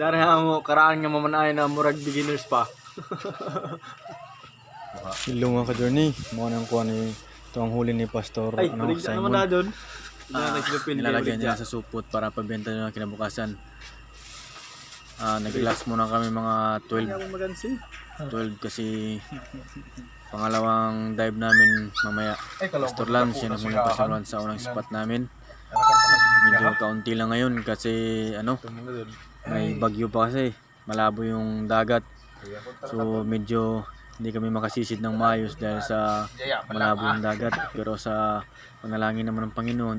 Dari mo karaan nga mamanayan na murag beginners pa. Ilong nga ka-journey. Mga nang kuha ni ito ang huli ni Pastor Ay, baligyan naman na doon. nilalagyan niya sa supot para pagbenta nyo kinabukasan. Nag-relax muna kami mga 12 kasi pangalawang dive namin mamaya. Pastor Lance, yan ang muna Pastor Lance sa unang spot namin. Medyo kaunti lang ngayon kasi may bagyo pa kasi, malabo yung dagat. So medyo hindi kami makasisid ng maayos dahil sa malabo yung dagat. Pero sa panalangin naman ng Panginoon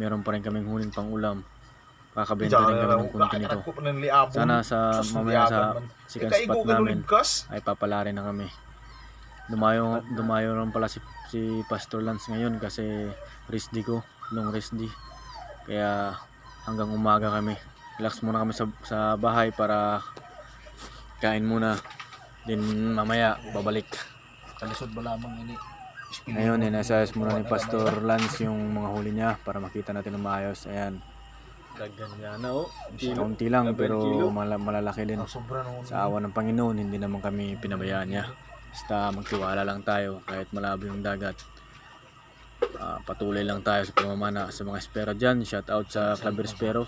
meron pa rin kaming huling pangulam. Kakabenta rin kami ng konti nito. Sana sa mamaya sa second spot namin ay papala rin na kami. Dumayo rin pala si Pastor Lance ngayon kasi rest day ko, long rest day. Kaya hanggang umaga kami. Relax muna kami sa bahay para kain muna. Then mamaya babalik. Kalisod ba lamang ini? Ngayon inasayas muna ni Pastor Lance yung mga huli niya para makita natin ng maayos. Ayan. Daggan niya na Kaunti lang pero malalaki din. Sa awa ng Panginoon hindi naman kami pinabayaan niya. Basta magtiwala lang tayo kahit malabo yung dagat. Patuloy lang tayo sa pamamana sa mga espero dyan. Shout out sa Club Espero.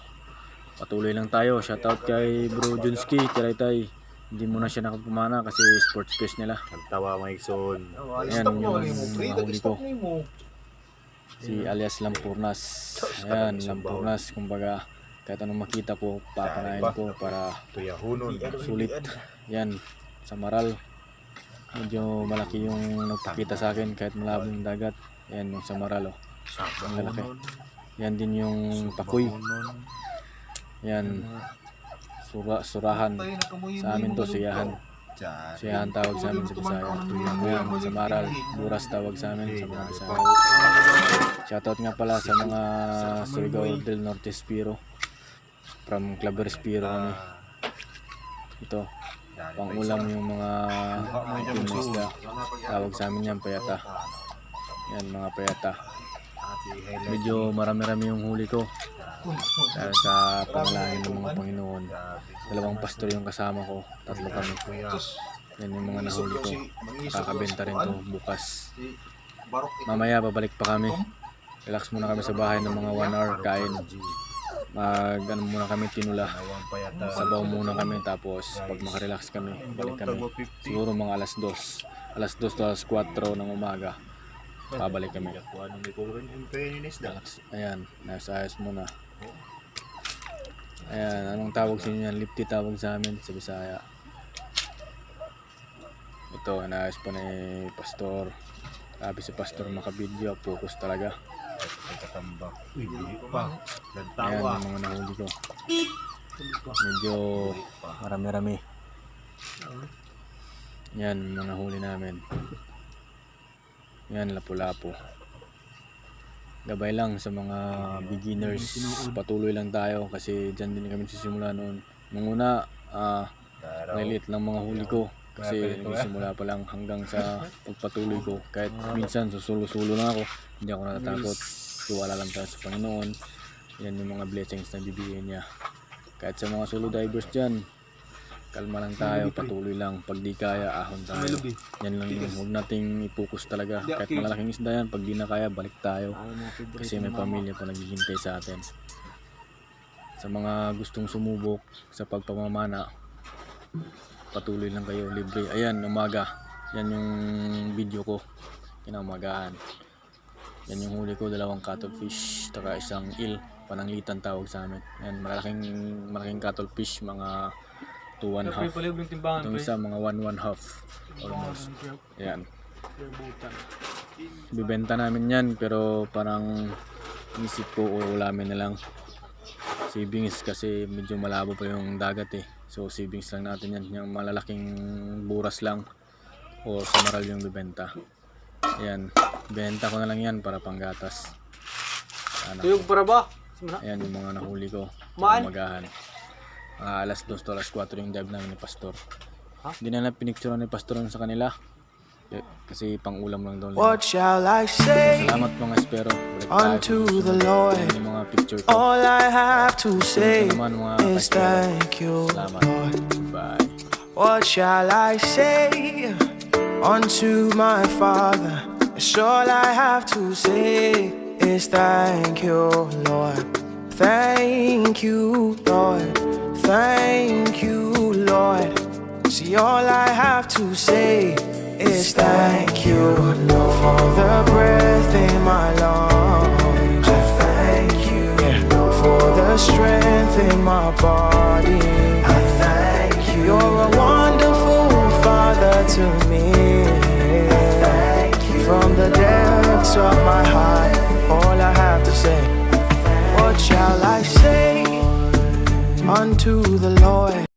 Patuloy lang tayo. Shout out kay Bro Junski, Tiraytay. Hindi muna siya nakapumana kasi sports fish nila. Nagtawa Mike Son. Ayan yung mga huli ko. Si alias Lampurnas. Ayan, Lampurnas. Kumbaga kahit anong makita ko, papanain ko para sulit. Yan, sa Maral. Medyo malaki yung nagpakita sa akin kahit malabo yung dagat. Ayan yung sa Maral. Ang lalaki. Yan din yung Pakoy. Yan. Surahan. Sa amin to siyahan. Siyahan tawag sa amin sa Bisaya. Ayan, sa Maral. Buras tawag sa amin sa mga Bisaya. Shoutout nga pala sa mga Surigao del Norte Spiro. From Club Espiro kami. Ito. Pang ulam yung mga itim na isda. Tawag sa amin yan, payata. Yan, mga payata. Medyo marami-rami yung huli ko. Dahil sa panalangin ng mga Panginoon. 2 pastor yung kasama ko. 3 kami. Yan yung mga nahuli ko. Kakabenta rin to bukas. Mamaya babalik pa kami. Relax muna kami sa bahay ng mga 1 hour kain. Muna kami tinula. Sabaw muna kami tapos pag makarelax kami, balik kami. Siguro mga alas 2 to alas 4 ng umaga. Babalik kami. Ayan, nasa ayos muna. Ayan, anong tawag sa inyo yan? Lipti tawag sa amin sa Bisaya. Ito, naayos pa ni Pastor. Sabi si Pastor makabidyo, focus talaga. Ayan yung mga nahuli ko. Medyo marami-rami. Yan yung mga nahuli namin. Yan, lapu-lapu. Gabay lang sa mga beginners. Patuloy lang tayo kasi dyan din kami sisimula noon. Nung una, maliit lang mga huli ko. Kasi nagsimula pa lang hanggang sa pagpatuloy ko. Kahit minsan susulo-sulo na ako, hindi ako natatakot. Tiwala lang tayo sa Panginoon. Yan yung mga blessings na bibigyan niya. Kahit sa mga solo divers dyan, kalma lang tayo, patuloy lang. Pag di kaya, ahon tayo. Yan lang yung huwag nating ipokus talaga. Kahit malalaking isda yan, pag di na kaya, balik tayo. Kasi may pamilya pa naghihintay sa atin. Sa mga gustong sumubok sa pagpamamana, patuloy lang kayo, libre. Ayan, umaga. Yan yung video ko. Kinaumagahan. Yan yung huli ko, 2 cuttlefish, taka 1 eel, pananglitan tawag sa amin. Yan, malaking cuttlefish, mga 2 1/2. Itong isa, mga 1 1/2 almost. Yan. Bibenta namin yan, pero parang isip ko ulamin na lang. Savings kasi medyo malabo pa yung dagat So savings lang natin yan. Yung malalaking buras lang o sa Maral yung bibenta. Ayan, benta ko na lang yan para panggatas. Tuyog para ba? Ayan yung mga nahuli ko. Umagahan. Alas 2 to alas 4 yung dive namin ni Pastor. Hindi na pinicturean ni Pastor sa kanila. Kasi pang ulam lang daw What nila. shall I say Salamat mga espero. Balik tayo unto sa the susunod. Lord? Ayan yung mga picture ko. All I have to say naman, mga is ka-espero. thank you, Salamat. Lord. Bye. What shall I say unto my Father? It's all I have to say is thank you, Lord. Thank you, Lord. Thank you, Lord. See, all I have to say is thank you, Lord, for the breath in my lungs. I thank you, Lord, for the strength in my body. I thank you. You're a wonderful Father to me. I thank you. From the depths of my heart, all I have to say, what shall I say unto the Lord?